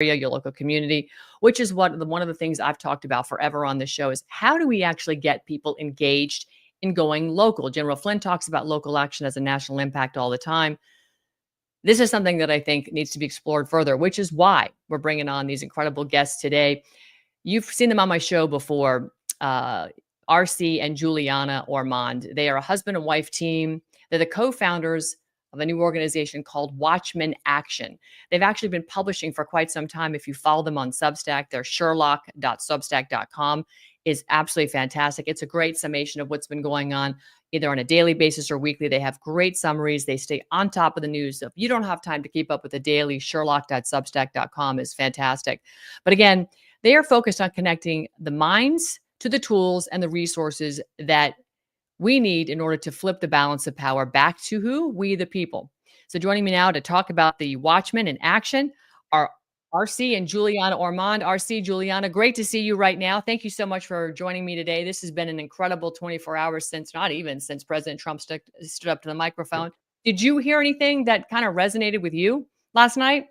area, your local community, which is one of the things I've talked about forever on this show is how do we actually get people engaged in going local? General Flynn talks about local action as a national impact all the time. This is something that I think needs to be explored further, which is why we're bringing on these incredible guests today. You've seen them on my show before, RC and Juliana Ormond. They are a husband and wife team. They're the co-founders of a new organization called Watchmen Action. They've actually been publishing for quite some time. If you follow them on Substack, their sherlock.substack.com is absolutely fantastic. It's a great summation of what's been going on either on a daily basis or weekly. They have great summaries. They stay on top of the news. So if you don't have time to keep up with the daily, sherlock.substack.com is fantastic. But again, they are focused on connecting the minds to the tools and the resources that we need in order to flip the balance of power back to who? We, the people. So joining me now to talk about the Watchmen in action are RC and Juliana Ormond. RC, Juliana, great to see you right now. Thank you so much for joining me today. This has been an incredible 24 hours since President Trump stood up to the microphone. Did you hear anything that kind of resonated with you last night?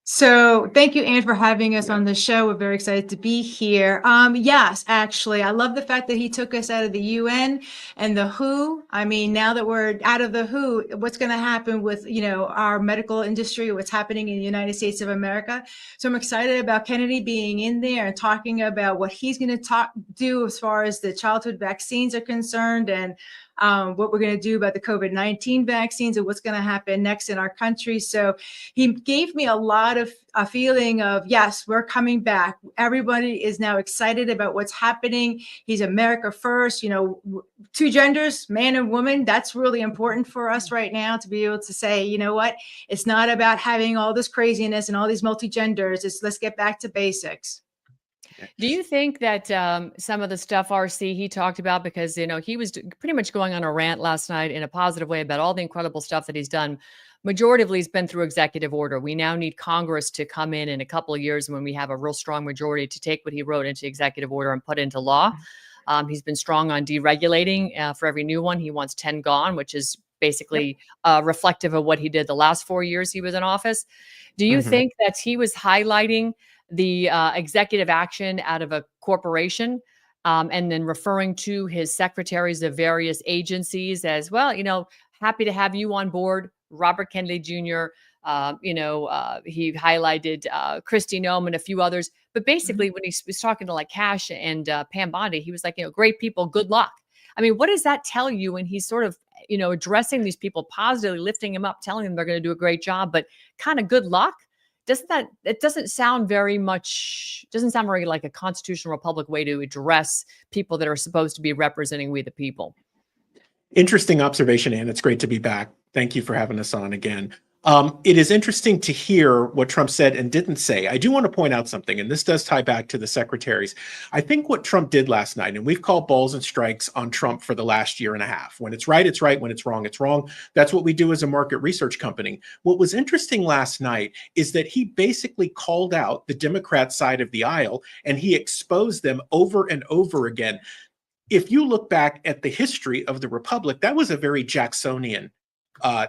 So thank you, Anne, for having us on the show. We're very excited to be here. Yes, actually, I love the fact that he took us out of the UN and the WHO. I mean, now that we're out of the WHO, what's going to happen with, our medical industry, what's happening in the United States of America. So I'm excited about Kennedy being in there and talking about what he's going to do as far as the childhood vaccines are concerned and what we're going to do about the COVID-19 vaccines and what's going to happen next in our country. So he gave me a lot of a feeling of, yes, we're coming back. Everybody is now excited about what's happening. He's America first, two genders, man and woman. That's really important for us right now to be able to say, you know what, it's not about having all this craziness and all these multi-genders. Let's get back to basics. Do you think that some of the stuff RC he talked about, because he was pretty much going on a rant last night in a positive way about all the incredible stuff that he's done, majoritively has been through executive order. We now need Congress to come in a couple of years when we have a real strong majority to take what he wrote into executive order and put into law. He's been strong on deregulating. For every new one, he wants 10 gone, which is basically reflective of what he did the last 4 years he was in office. Do you think that he was highlighting the executive action out of a corporation and then referring to his secretaries of various agencies as well, happy to have you on board, Robert Kennedy Jr., he highlighted Kristi Noem and a few others. But basically, when he was talking to like Cash and Pam Bondi, he was like, great people, good luck. I mean, what does that tell you when he's sort of, addressing these people positively, lifting them up, telling them they're going to do a great job, but kind of good luck? It doesn't sound very like a constitutional republic way to address people that are supposed to be representing we the people. Interesting observation, Anne. It's great to be back. Thank you for having us on again. It is interesting to hear what Trump said and didn't say. I do want to point out something, and this does tie back to the secretaries. I think what Trump did last night, and we've called balls and strikes on Trump for the last year and a half. When it's right, it's right. When it's wrong, it's wrong. That's what we do as a market research company. What was interesting last night is that he basically called out the Democrat side of the aisle, and he exposed them over and over again. If you look back at the history of the Republic, that was a very Jacksonian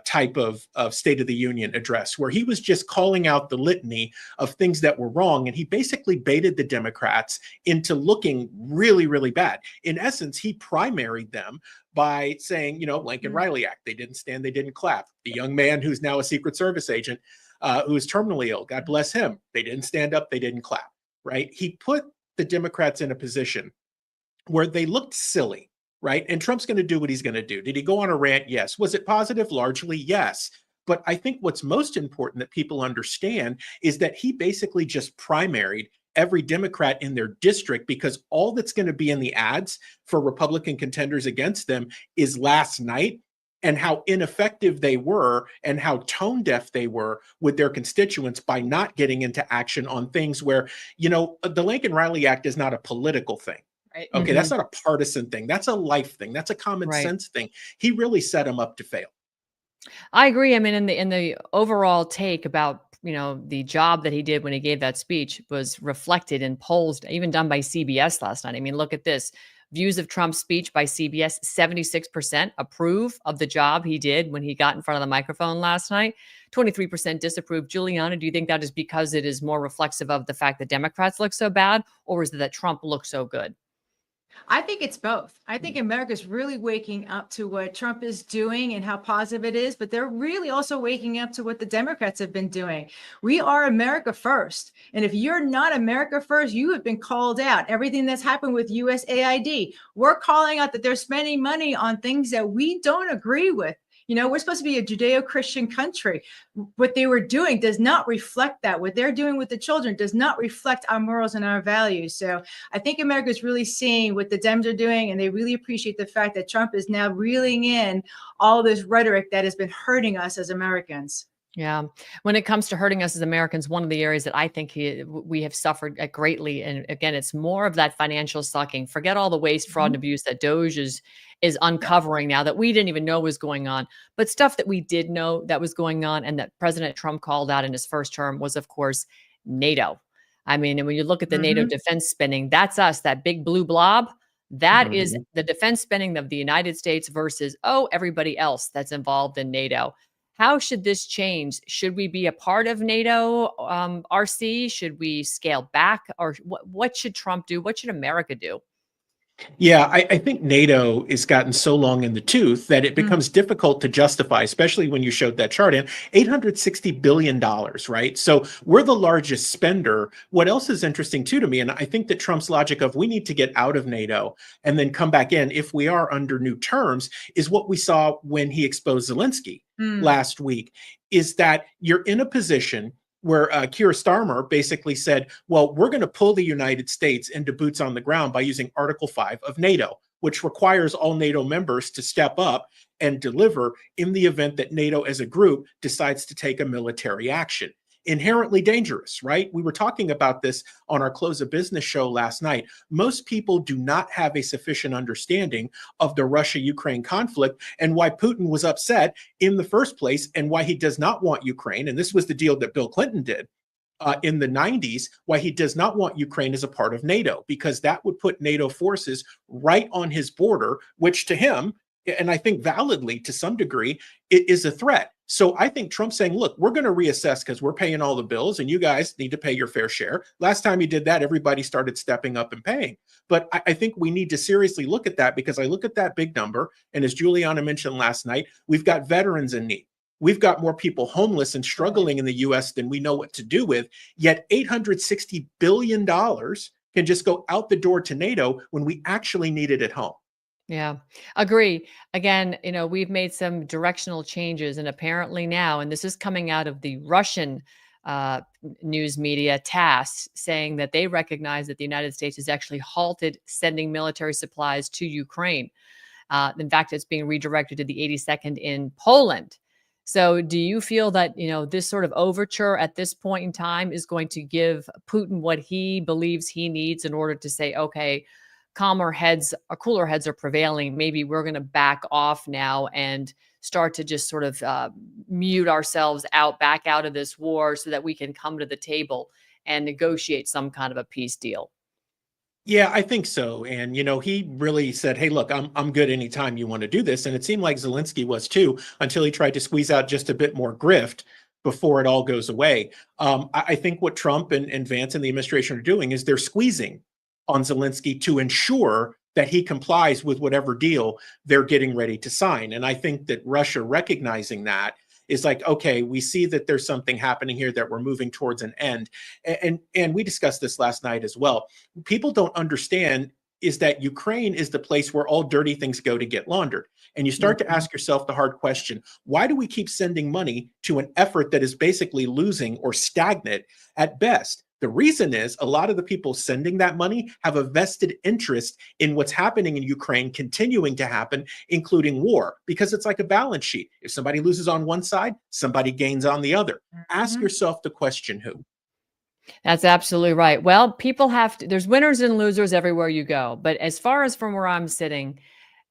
type of State of the Union address, where he was just calling out the litany of things that were wrong. And he basically baited the Democrats into looking really, really bad. In essence, he primaried them by saying, Lincoln-Riley Act, they didn't stand, they didn't clap. The young man who's now a Secret Service agent who is terminally ill, God bless him, they didn't stand up, they didn't clap, right? He put the Democrats in a position where they looked silly. Right? And Trump's going to do what he's going to do. Did he go on a rant? Yes. Was it positive? Largely, yes. But I think what's most important that people understand is that he basically just primaried every Democrat in their district, because all that's going to be in the ads for Republican contenders against them is last night and how ineffective they were and how tone deaf they were with their constituents by not getting into action on things where, the Lincoln-Riley Act is not a political thing. Right. Okay, that's not a partisan thing. That's a life thing. That's a common sense thing. He really set him up to fail. I agree. I mean, in the overall take about, the job that he did when he gave that speech was reflected in polls, even done by CBS last night. I mean, look at this. Views of Trump's speech by CBS, 76% approve of the job he did when he got in front of the microphone last night. 23% disapprove. Juliana, do you think that is because it is more reflexive of the fact that Democrats look so bad, or is it that Trump looks so good? I think it's both. I think America's really waking up to what Trump is doing and how positive it is, but they're really also waking up to what the Democrats have been doing. We are America first. And if you're not America first, you have been called out. Everything that's happened with USAID, we're calling out that they're spending money on things that we don't agree with. You know, we're supposed to be a Judeo-Christian country. What they were doing does not reflect that. What they're doing with the children does not reflect our morals and our values. So I think America is really seeing what the Dems are doing, and they really appreciate the fact that Trump is now reeling in all this rhetoric that has been hurting us as Americans. Yeah. When it comes to hurting us as Americans, one of the areas that I think we have suffered greatly, and again, it's more of that financial sucking. Forget all the waste, fraud, and abuse that Doge is uncovering now that we didn't even know was going on. But stuff that we did know that was going on and that President Trump called out in his first term was, of course, NATO. I mean, and when you look at the NATO defense spending, that's us, that big blue blob. That is the defense spending of the United States versus, everybody else that's involved in NATO. How should this change? Should we be a part of NATO RC? Should we scale back? Or what should Trump do? What should America do? Yeah, I think NATO has gotten so long in the tooth that it becomes difficult to justify, especially when you showed that chart in $860 billion, right? So we're the largest spender. What else is interesting too to me, and I think that Trump's logic of we need to get out of NATO and then come back in if we are under new terms is what we saw when he exposed Zelensky last week, is that you're in a position where Keir Starmer basically said, well, we're going to pull the United States into boots on the ground by using Article 5 of NATO, which requires all NATO members to step up and deliver in the event that NATO as a group decides to take a military action. Inherently dangerous, right? We were talking about this on our Close of Business show last night. Most people do not have a sufficient understanding of the Russia-Ukraine conflict and why Putin was upset in the first place and why he does not want Ukraine. And this was the deal that Bill Clinton did in the 90s, why he does not want Ukraine as a part of NATO, because that would put NATO forces right on his border, which to him, and I think validly to some degree, it is a threat. So I think Trump's saying, look, we're going to reassess because we're paying all the bills and you guys need to pay your fair share. Last time he did that, everybody started stepping up and paying. But I think we need to seriously look at that, because I look at that big number. And as Juliana mentioned last night, we've got veterans in need. We've got more people homeless and struggling in the US than we know what to do with. Yet $860 billion can just go out the door to NATO when we actually need it at home. Yeah, agree. Again, we've made some directional changes, and apparently now, and this is coming out of the Russian news media, TASS, saying that they recognize that the United States has actually halted sending military supplies to Ukraine. In fact, it's being redirected to the 82nd in Poland. So do you feel that, this sort of overture at this point in time is going to give Putin what he believes he needs in order to say, okay, cooler heads are prevailing. Maybe we're going to back off now and start to just sort of mute ourselves back out of this war so that we can come to the table and negotiate some kind of a peace deal? Yeah, I think so. And, he really said, hey, look, I'm good anytime you want to do this. And it seemed like Zelensky was too, until he tried to squeeze out just a bit more grift before it all goes away. I think what Trump and Vance and the administration are doing is they're squeezing on Zelensky to ensure that he complies with whatever deal they're getting ready to sign. And I think that Russia recognizing that is like, okay, we see that there's something happening here, that we're moving towards an end. And we discussed this last night as well. People don't understand is that Ukraine is the place where all dirty things go to get laundered. And you start to ask yourself the hard question, why do we keep sending money to an effort that is basically losing or stagnant at best? The reason is a lot of the people sending that money have a vested interest in what's happening in Ukraine continuing to happen, including war, because it's like a balance sheet. If somebody loses on one side, somebody gains on the other. Ask yourself the question, who? That's absolutely right. Well, people there's winners and losers everywhere you go. But as far as from where I'm sitting,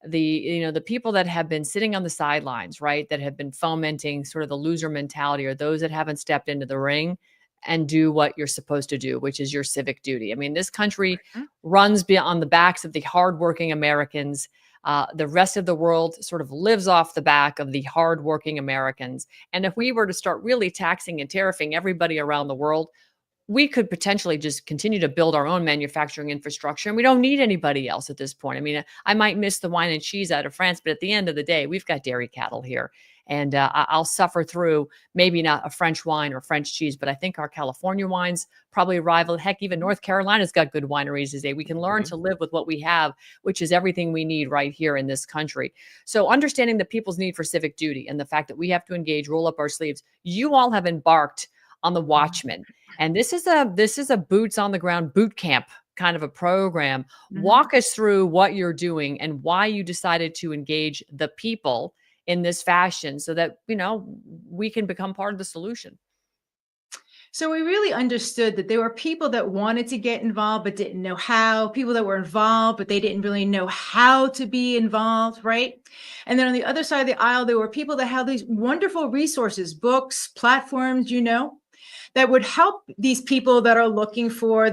the people that have been sitting on the sidelines, right, that have been fomenting sort of the loser mentality, are those that haven't stepped into the ring and do what you're supposed to do, which is your civic duty. I mean, this country runs on the backs of the hardworking Americans. The rest of the world sort of lives off the back of the hardworking Americans. And if we were to start really taxing and tariffing everybody around the world, we could potentially just continue to build our own manufacturing infrastructure, and we don't need anybody else at this point. I mean, I might miss the wine and cheese out of France, but at the end of the day, we've got dairy cattle here. And I'll suffer through maybe not a French wine or French cheese, but I think our California wines probably rival. Heck, even North Carolina's got good wineries today. We can learn to live with what we have, which is everything we need right here in this country. So understanding the people's need for civic duty and the fact that we have to engage, roll up our sleeves. You all have embarked on the Watchmen. And this is a boots on the ground boot camp kind of a program. Walk us through what you're doing and why you decided to engage the people in this fashion so that, we can become part of the solution. So we really understood that there were people that wanted to get involved but didn't know how, people that were involved but they didn't really know how to be involved, right? And then on the other side of the aisle, there were people that had these wonderful resources, books, platforms, that would help these people that are looking for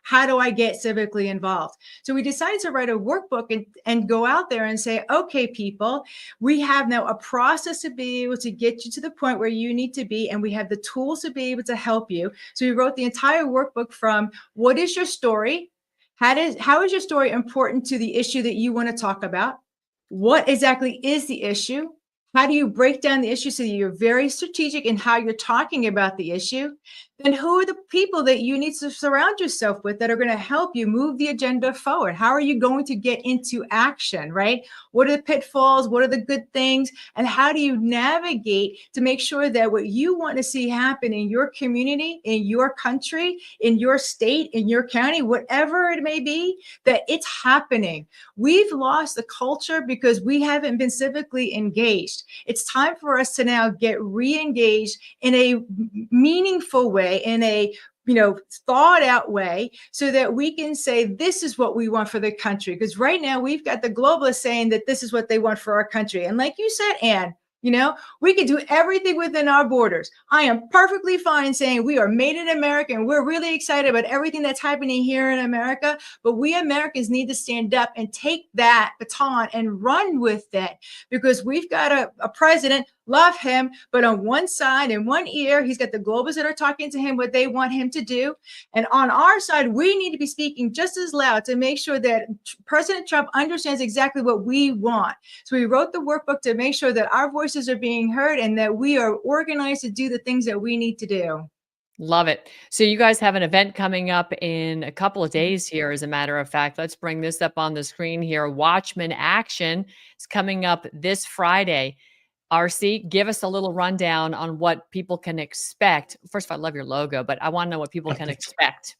how do I get civically involved? So we decided to write a workbook and go out there and say, okay, people, we have now a process to be able to get you to the point where you need to be, and we have the tools to be able to help you. So we wrote the entire workbook from what is your story? How is your story important to the issue that you want to talk about? What exactly is the issue? How do you break down the issue so that you're very strategic in how you're talking about the issue? Then who are the people that you need to surround yourself with that are going to help you move the agenda forward? How are you going to get into action, right? What are the pitfalls? What are the good things? And how do you navigate to make sure that what you want to see happen in your community, in your country, in your state, in your county, whatever it may be, that it's happening? We've lost the culture because we haven't been civically engaged. It's time for us to now get re-engaged in a meaningful way, in a thought out way, so that we can say this is what we want for the country. Because right now we've got the globalists saying that this is what they want for our country. And like you said, Anne, we can do everything within our borders. I am perfectly fine saying we are made in America and we're really excited about everything that's happening here in America. But we Americans need to stand up and take that baton and run with it, because we've got a president, love him, but on one side, in one ear, he's got the globalists that are talking to him what they want him to do. And on our side, we need to be speaking just as loud to make sure that President Trump understands exactly what we want. So we wrote the workbook to make sure that our voices are being heard and that we are organized to do the things that we need to do. Love it. So you guys have an event coming up in a couple of days here, as a matter of fact. Let's bring this up on the screen here. Watchman Action is coming up this Friday. RC, give us a little rundown on what people can expect. First of all, I love your logo, but I want to know what people can expect.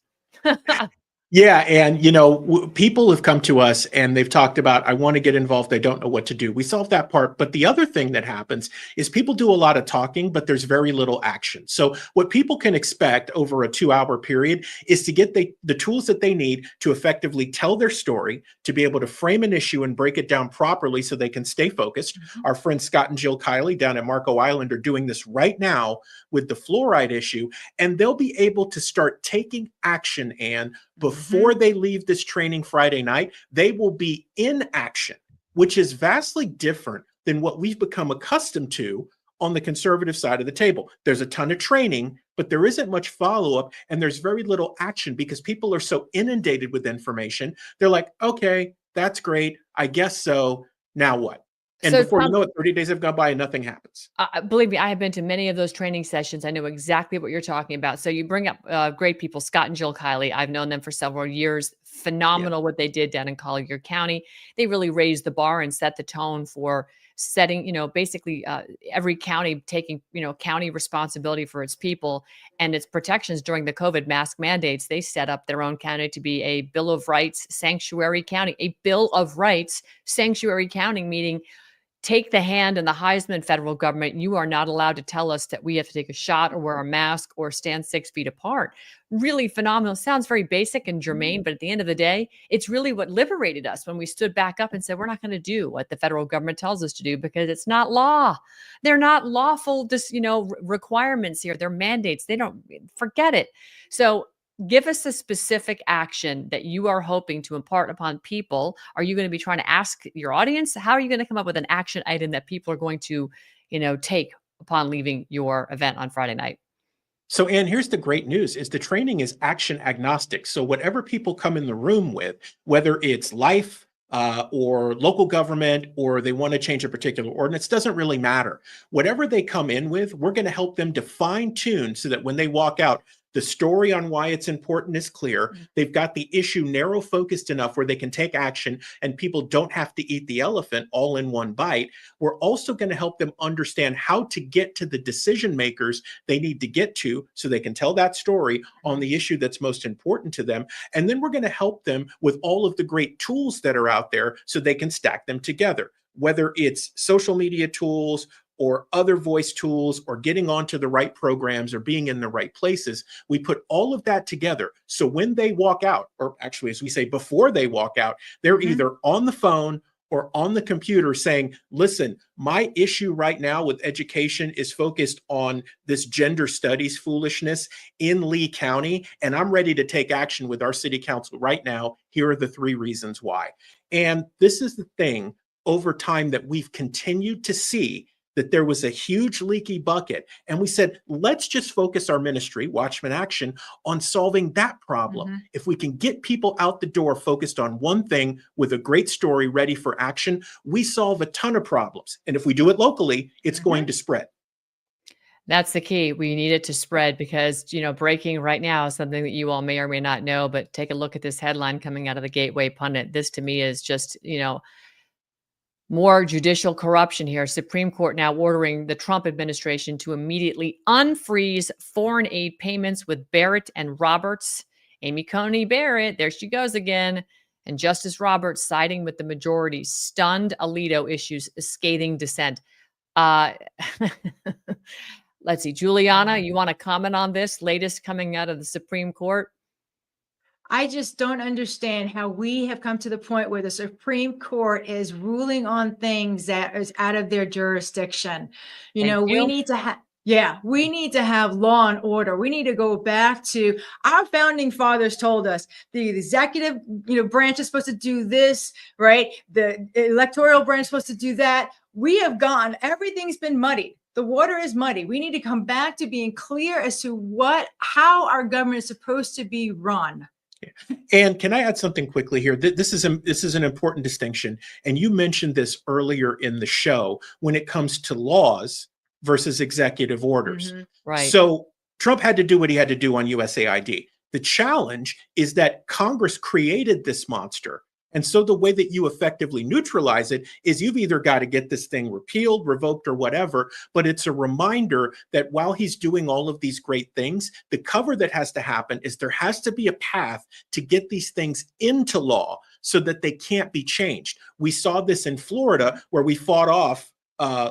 Yeah, and people have come to us and they've talked about, I want to get involved, I don't know what to do. We solved that part, but the other thing that happens is people do a lot of talking, but there's very little action. So what people can expect over a 2-hour period is to get the tools that they need to effectively tell their story, to be able to frame an issue and break it down properly so they can stay focused. Our friends Scott and Jill Kiley down at Marco Island are doing this right now with the fluoride issue, and they'll be able to start taking action, and before they leave this training Friday night, they will be in action, which is vastly different than what we've become accustomed to on the conservative side of the table. There's a ton of training, but there isn't much follow-up, and there's very little action because people are so inundated with information. They're like, okay, that's great. I guess so. Now what? And So before you Tom, know it, 30 days have gone by and nothing happens. believe me, I have been to many of those training sessions. I know exactly what you're talking about. So you bring up great people, Scott and Jill Kiley. I've known them for several years. Phenomenal what they did down in Collier County. They really raised the bar and set the tone for setting, basically every county taking, county responsibility for its people and its protections during the COVID mask mandates. They set up their own county to be a Bill of Rights sanctuary county, a Bill of Rights sanctuary county, meaning take the hand in the Heisman federal government. You are not allowed to tell us that we have to take a shot or wear a mask or stand 6 feet apart. Really phenomenal. Sounds very basic and germane, but at the end of the day, it's really what liberated us when we stood back up and said, we're not going to do what the federal government tells us to do because it's not law. They're not lawful, requirements here. They're mandates. They don't forget it. So give us a specific action that you are hoping to impart upon people. Are you going to be trying to ask your audience? How are you going to come up with an action item that people are going to, take upon leaving your event on Friday night? So, Anne, here's the great news is the training is action agnostic. So whatever people come in the room with, whether it's life, or local government, or they want to change a particular ordinance, doesn't really matter. Whatever they come in with, we're going to help them to fine tune so that when they walk out, the story on why it's important is clear. They've got the issue narrow focused enough where they can take action and people don't have to eat the elephant all in one bite. We're also going to help them understand how to get to the decision makers they need to get to so they can tell that story on the issue that's most important to them. And then we're going to help them with all of the great tools that are out there so they can stack them together, whether it's social media tools or other voice tools or getting onto the right programs or being in the right places. We put all of that together. So when they walk out, or actually, as we say, before they walk out, they're either on the phone or on the computer saying, listen, my issue right now with education is focused on this gender studies foolishness in Lee County, and I'm ready to take action with our city council right now. Here are the 3 reasons why. And this is the thing over time that we've continued to see, that there was a huge leaky bucket. And we said, let's just focus our ministry, Watchman Action, on solving that problem. If we can get people out the door focused on one thing with a great story ready for action, we solve a ton of problems. And if we do it locally, it's going to spread. That's the key. We need it to spread because, breaking right now is something that you all may or may not know, but take a look at this headline coming out of the Gateway Pundit. This to me is just, more judicial corruption here. Supreme Court now ordering the Trump administration to immediately unfreeze foreign aid payments with Barrett and Roberts. Amy Coney Barrett, there she goes again. And Justice Roberts siding with the majority. Stunned Alito issues scathing dissent. Let's see. Juliana, you want to comment on this latest coming out of the Supreme Court? I just don't understand how we have come to the point where the Supreme Court is ruling on things that is out of their jurisdiction. We need to have, we need to have law and order. We need to go back to our founding fathers told us the executive, branch is supposed to do this, right? The electoral branch is supposed to do that. We have gone, everything's been muddied. The water is muddy. We need to come back to being clear as to how our government is supposed to be run. And can I add something quickly here? This is an important distinction. And you mentioned this earlier in the show when it comes to laws versus executive orders. Right. So Trump had to do what he had to do on USAID. The challenge is that Congress created this monster. And so the way that you effectively neutralize it is you've either got to get this thing repealed, revoked, or whatever. But it's a reminder that while he's doing all of these great things, the cover that has to happen is there has to be a path to get these things into law so that they can't be changed. We saw this in Florida where we fought off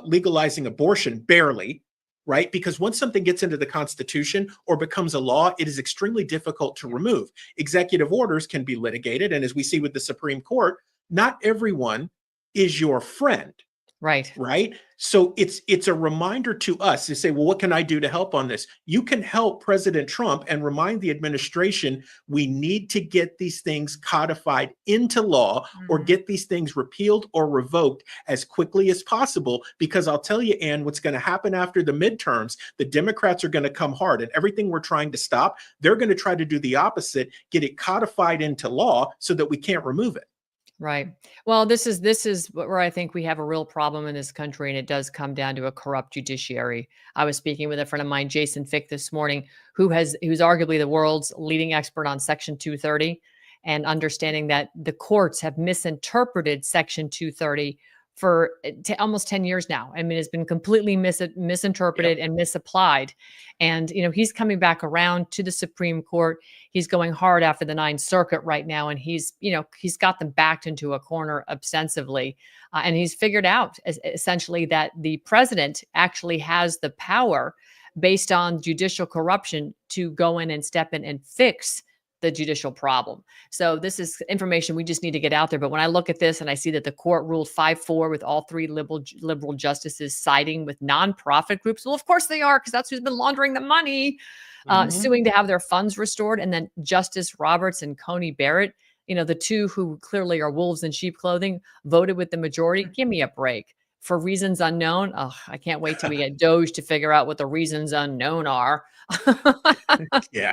legalizing abortion barely. Right? Because once something gets into the Constitution or becomes a law, it is extremely difficult to remove. Executive orders can be litigated. And as we see with the Supreme Court, not everyone is your friend. Right. Right. So it's a reminder to us to say, well, what can I do to help on this? You can help President Trump and remind the administration we need to get these things codified into law or get these things repealed or revoked as quickly as possible. Because I'll tell you, Ann, what's going to happen after the midterms, the Democrats are going to come hard and everything we're trying to stop, they're going to try to do the opposite, get it codified into law so that we can't remove it. Right. Well, this is where I think we have a real problem in this country, and it does come down to a corrupt judiciary. I was speaking with a friend of mine, Jason Fick, this morning, who's arguably the world's leading expert on Section 230 and understanding that the courts have misinterpreted Section 230 for almost 10 years now. I mean, it's been completely misinterpreted and misapplied. And, he's coming back around to the Supreme Court. He's going hard after the Ninth Circuit right now. And he's got them backed into a corner ostensibly. And he's figured out essentially that the president actually has the power based on judicial corruption to go in and step in and fix the judicial problem. So this is information we just need to get out there. But when I look at this and I see that the court ruled 5-4 with all 3 liberal justices siding with nonprofit groups, well, of course they are, because that's who's been laundering the money. suing to have their funds restored. And then Justice Roberts and Coney Barrett, the two who clearly are wolves in sheep clothing, voted with the majority. Give me a break. For reasons unknown. Oh, I can't wait till we get Doge to figure out what the reasons unknown are. Yeah.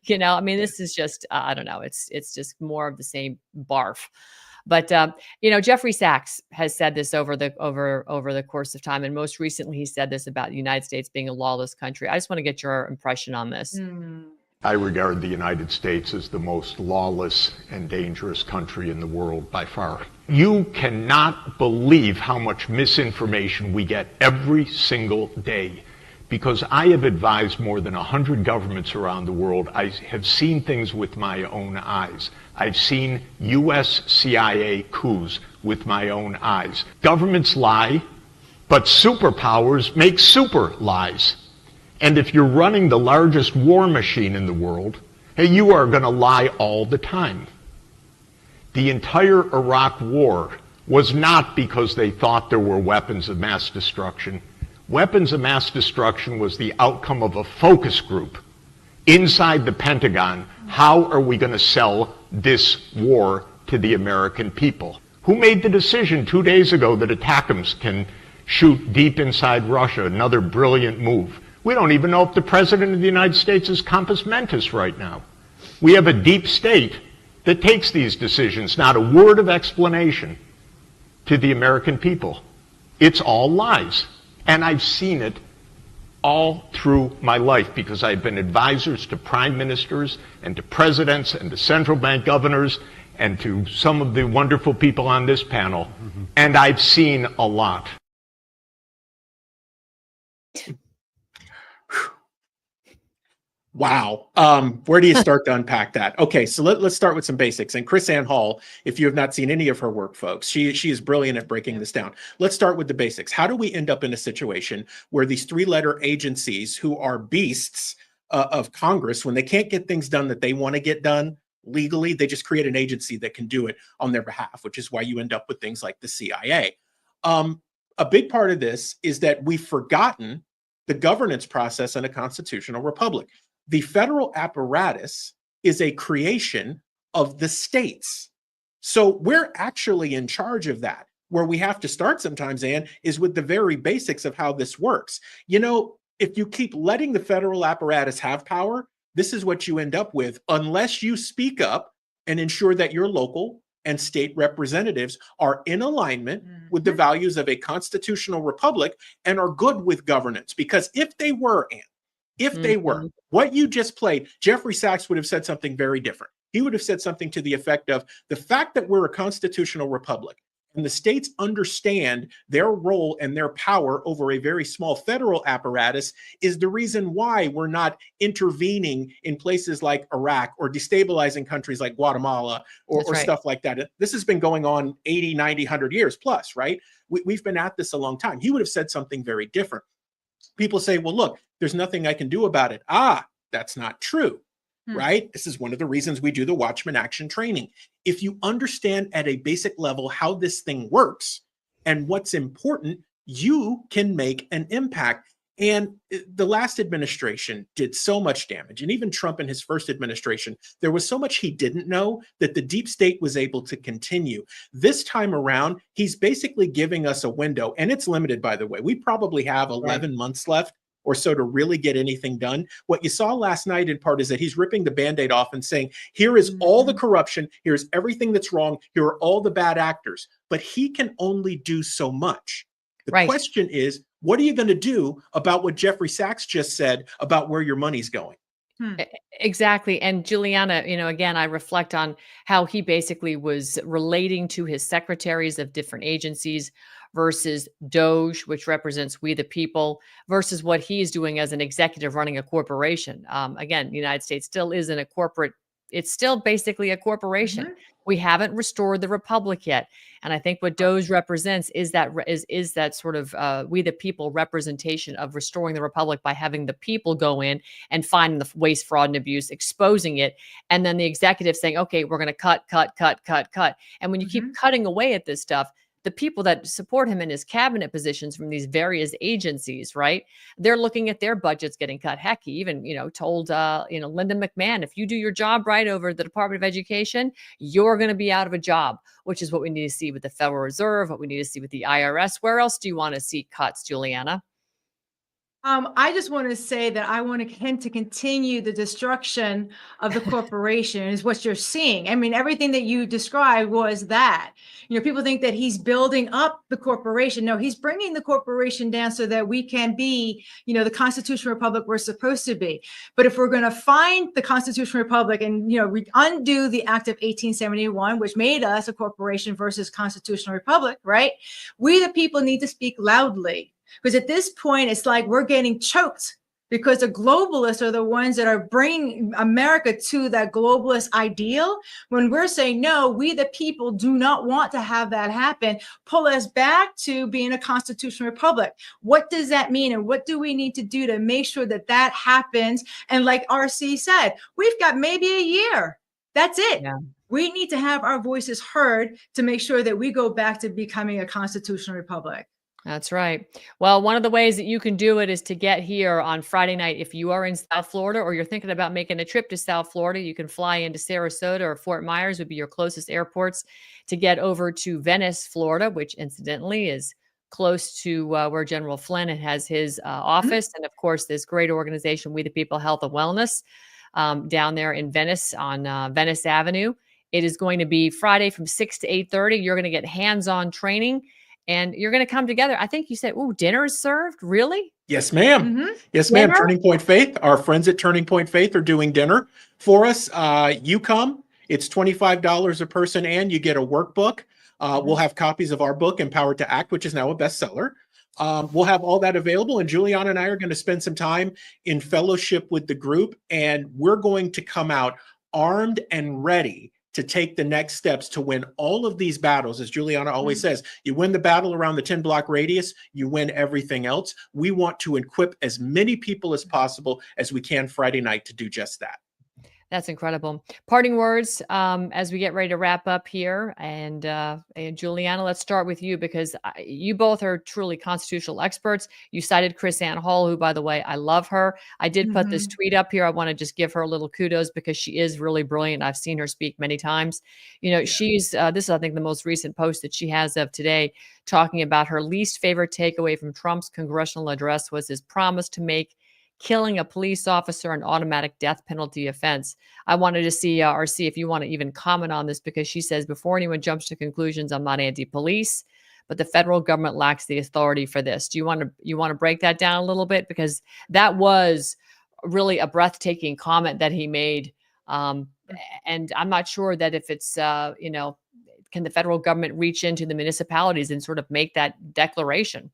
I mean, this is just, I don't know. It's just more of the same barf. But Jeffrey Sachs has said this over the course of time, and most recently he said this about the United States being a lawless country. I just want to get your impression on this. I regard the United States as the most lawless and dangerous country in the world by far. You cannot believe how much misinformation we get every single day. Because I have advised more than 100 governments around the world, I have seen things with my own eyes. I've seen US CIA coups with my own eyes. Governments lie, but superpowers make super lies. And if you're running the largest war machine in the world, hey, you are going to lie all the time. The entire Iraq war was not because they thought there were weapons of mass destruction. Weapons of mass destruction was the outcome of a focus group inside the Pentagon. How are we going to sell this war to the American people? Who made the decision 2 days ago that ATACMS can shoot deep inside Russia? Another brilliant move. We don't even know if the President of the United States is compos mentis right now. We have a deep state that takes these decisions, not a word of explanation to the American people. It's all lies. And I've seen it all through my life because I've been advisors to prime ministers and to presidents and to central bank governors and to some of the wonderful people on this panel. And I've seen a lot. Wow. Where do you start to unpack that? Okay, so let's start with some basics. And Chris Ann Hall, if you have not seen any of her work, folks, she is brilliant at breaking this down. Let's start with the basics. How do we end up in a situation where these three-letter agencies who are beasts of Congress, when they can't get things done that they want to get done legally, they just create an agency that can do it on their behalf, which is why you end up with things like the CIA. A big part of this is that we've forgotten the governance process in a constitutional republic. The federal apparatus is a creation of the states. So we're actually in charge of that. Where we have to start sometimes, Ann, is with the very basics of how this works. If you keep letting the federal apparatus have power, this is what you end up with, unless you speak up and ensure that your local and state representatives are in alignment with the values of a constitutional republic and are good with governance. Because if they were, Ann, what you just played, Jeffrey Sachs would have said something very different. He would have said something to the effect of, the fact that we're a constitutional republic and the states understand their role and their power over a very small federal apparatus is the reason why we're not intervening in places like Iraq or destabilizing countries like Guatemala or stuff like that. This has been going on 80, 90, 100 years plus, right? We've been at this a long time. He would have said something very different. People say, well, look, there's nothing I can do about it. That's not true, right? This is one of the reasons we do the Watchman Action training. If you understand at a basic level how this thing works and what's important, you can make an impact. And the last administration did so much damage. And even Trump in his first administration, there was so much he didn't know that the deep state was able to continue. This time around, he's basically giving us a window, and it's limited, by the way. We probably have 11 months left or so to really get anything done. What you saw last night in part is that he's ripping the Band-Aid off and saying, here is all the corruption, here's everything that's wrong, here are all the bad actors. But he can only do so much. The question is, what are you going to do about what Jeffrey Sachs just said about where your money's going? Exactly. And Juliana, again, I reflect on how he basically was relating to his secretaries of different agencies versus Doge, which represents we the people, versus what he's doing as an executive running a corporation. Again, the United States still isn't a corporate. It's still basically a corporation. We haven't restored the republic yet. And I think what Doge represents is that sort of we the people representation of restoring the republic by having the people go in and finding the waste, fraud, and abuse, exposing it. And then the executive saying, okay, we're going to cut. And when you keep cutting away at this stuff, the people that support him in his cabinet positions from these various agencies, right? They're looking at their budgets getting cut. Heck, he even, told, Linda McMahon, if you do your job right over the Department of Education, you're going to be out of a job, which is what we need to see with the Federal Reserve, what we need to see with the IRS. Where else do you want to see cuts, Juliana? I just want to say that I want him to continue the destruction of the corporation is what you're seeing. I mean, everything that you described was that. People think that he's building up the corporation. No, he's bringing the corporation down so that we can be, the constitutional republic we're supposed to be. But if we're going to find the constitutional republic and, we undo the Act of 1871, which made us a corporation versus constitutional republic, right? We, the people, need to speak loudly. Because at this point, it's like we're getting choked because the globalists are the ones that are bringing America to that globalist ideal. When we're saying, no, we the people do not want to have that happen, pull us back to being a constitutional republic. What does that mean? And what do we need to do to make sure that that happens? And like RC said, we've got maybe a year. That's it. Yeah. We need to have our voices heard to make sure that we go back to becoming a constitutional republic. That's right. Well, one of the ways that you can do it is to get here on Friday night. If you are in South Florida or you're thinking about making a trip to South Florida, you can fly into Sarasota or Fort Myers would be your closest airports to get over to Venice, Florida, which incidentally is close to where General Flynn has his office. And of course, this great organization, We the People Health and Wellness, down there in Venice on Venice Avenue. It is going to be Friday from 6 to 8:30. You're going to get hands-on training. And you're going to come together. I think you said, dinner is served? Really? Yes, ma'am. Mm-hmm. Yes, ma'am. Turning Point Faith. Our friends at Turning Point Faith are doing dinner for us. You come. It's $25 a person, and you get a workbook. We'll have copies of our book, Empowered to Act, which is now a bestseller. We'll have all that available. And Juliana and I are going to spend some time in fellowship with the group. And we're going to come out armed and ready to take the next steps to win all of these battles. As Juliana always says, you win the battle around the 10-block radius, you win everything else. We want to equip as many people as possible as we can Friday night to do just that. That's incredible. Parting words as we get ready to wrap up here. And Juliana, let's start with you because you both are truly constitutional experts. You cited Chrisanne Hall, who, by the way, I love her. I did put this tweet up here. I want to just give her a little kudos because she is really brilliant. I've seen her speak many times. She's, this is, I think, the most recent post that she has of today, talking about her least favorite takeaway from Trump's congressional address was his promise to make killing a police officer an automatic death penalty offense. I wanted to see, RC, if you want to even comment on this, because she says, before anyone jumps to conclusions, I'm not anti-police, but the federal government lacks the authority for this. Do you want to break that down a little bit? Because that was really a breathtaking comment that he made. And I'm not sure that if it's, can the federal government reach into the municipalities and sort of make that declaration?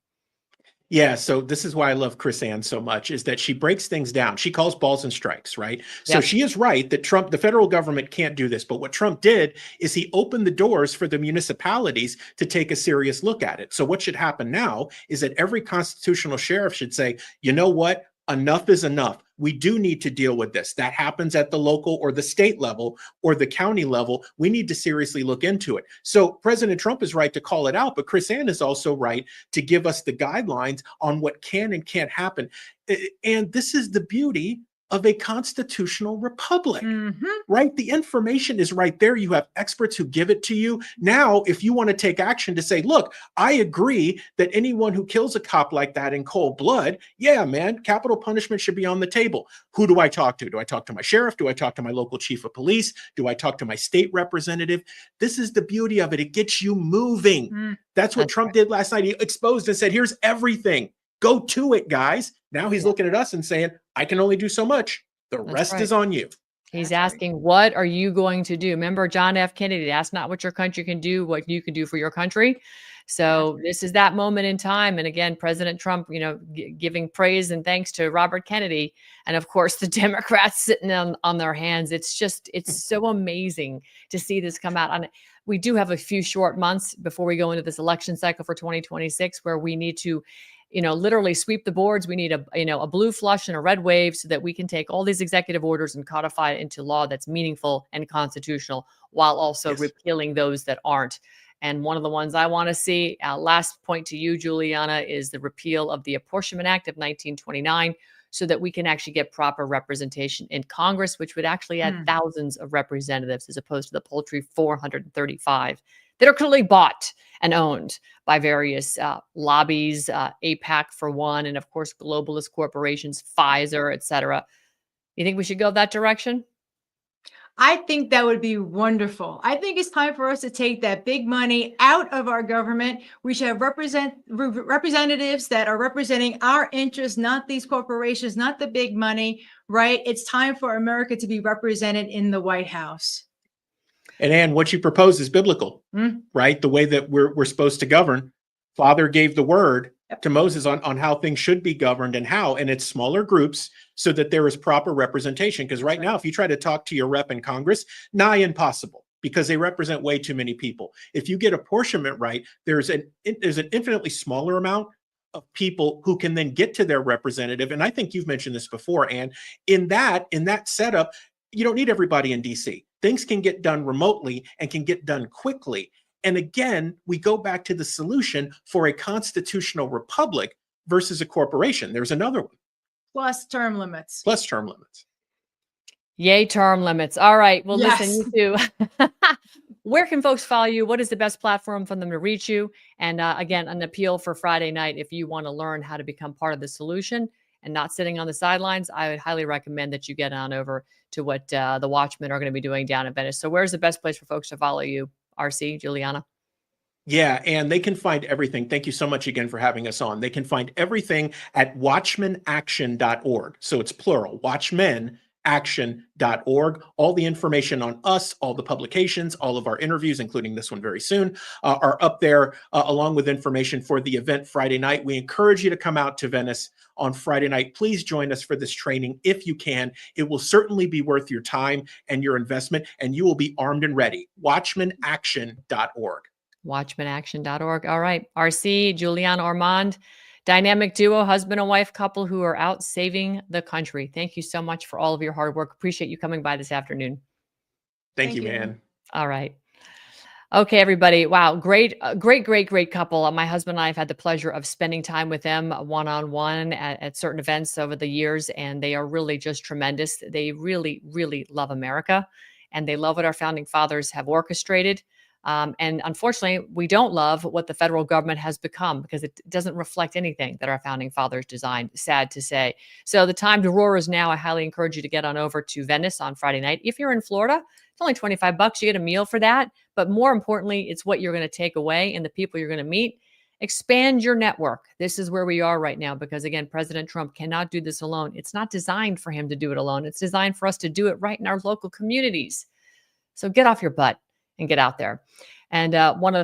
Yeah, so this is why I love Chrisanne so much, is that she breaks things down. She calls balls and strikes, right? So she is right that the federal government can't do this. But what Trump did is he opened the doors for the municipalities to take a serious look at it. So what should happen now is that every constitutional sheriff should say, you know what? Enough is enough. We do need to deal with this. That happens at the local or the state level or the county level. We need to seriously look into it. So President Trump is right to call it out, but Chrisanne is also right to give us the guidelines on what can and can't happen. And this is the beauty of a constitutional republic, right? The information is right there. You have experts who give it to you. Now, if you want to take action to say, look, I agree that anyone who kills a cop like that in cold blood, yeah, man, capital punishment should be on the table. Who do I talk to? Do I talk to my sheriff? Do I talk to my local chief of police? Do I talk to my state representative? This is the beauty of it. It gets you moving. That's what Trump did last night. He exposed and said, here's everything. Go to it, guys. Now he's looking at us and saying, I can only do so much. The rest is on you. He's asking, what are you going to do? Remember John F. Kennedy, ask not what your country can do, what you can do for your country. So this is that moment in time. And again, President Trump, giving praise and thanks to Robert Kennedy. And of course, the Democrats sitting on their hands. It's so amazing to see this come out. We do have a few short months before we go into this election cycle for 2026, where we need to literally sweep the boards. We need a blue flush and a red wave so that we can take all these executive orders and codify it into law that's meaningful and constitutional, while also repealing those that aren't. And one of the ones I want to see, last point to you, Juliana, is the repeal of the Apportionment Act of 1929 so that we can actually get proper representation in Congress, which would actually add thousands of representatives as opposed to the paltry 435 that are clearly bought and owned by various lobbies, APAC for one, and of course, globalist corporations, Pfizer, et cetera. You think we should go that direction? I think that would be wonderful. I think it's time for us to take that big money out of our government. We should have representatives that are representing our interests, not these corporations, not the big money, right? It's time for America to be represented in the White House. And Ann, what you propose is biblical, right? The way that we're supposed to govern. Father gave the word to Moses on how things should be governed and it's smaller groups so that there is proper representation. Because right now, if you try to talk to your rep in Congress, nigh impossible because they represent way too many people. If you get apportionment right, there's an infinitely smaller amount of people who can then get to their representative. And I think you've mentioned this before, Ann, in that setup, you don't need everybody in DC. Things can get done remotely and can get done quickly. And again, we go back to the solution for a constitutional republic versus a corporation. There's another one. Plus term limits. Plus term limits. Yay, term limits. All right. Well, Yes. listen, you two. Where can folks follow you? What is the best platform for them to reach you? And again, an appeal for Friday night. If you want to learn how to become part of the solution and not sitting on the sidelines, I would highly recommend that you get on over to what the Watchmen are going to be doing down in Venice. So where's the best place for folks to follow you, RC, Juliana? Yeah, and they can find everything. Thank you so much again for having us on. They can find everything at watchmenaction.org. So it's plural, watchmenaction.org. All the information on us, all the publications, all of our interviews, including this one very soon, are up there, along with information for the event Friday night. We encourage you to come out to Venice on Friday night. Please join us for this training if you can. It will certainly be worth your time and your investment, and you will be armed and ready. Watchmenaction.org. Watchmenaction.org. All right. RC, Juliana Ormond, dynamic duo, husband and wife couple who are out saving the country. Thank you so much for all of your hard work. Appreciate you coming by this afternoon. Thank you, man. All right. Okay, everybody. Wow. Great couple. My husband and I have had the pleasure of spending time with them one-on-one at certain events over the years, and they are really just tremendous. They really, really love America, and they love what our founding fathers have orchestrated. And unfortunately, we don't love what the federal government has become because it doesn't reflect anything that our founding fathers designed, sad to say. So the time to roar is now. I highly encourage you to get on over to Venice on Friday night. If you're in Florida, it's only $25. You get a meal for that. But more importantly, it's what you're going to take away and the people you're going to meet. Expand your network. This is where we are right now because, again, President Trump cannot do this alone. It's not designed for him to do it alone. It's designed for us to do it right in our local communities. So get off your butt and get out there. And one of the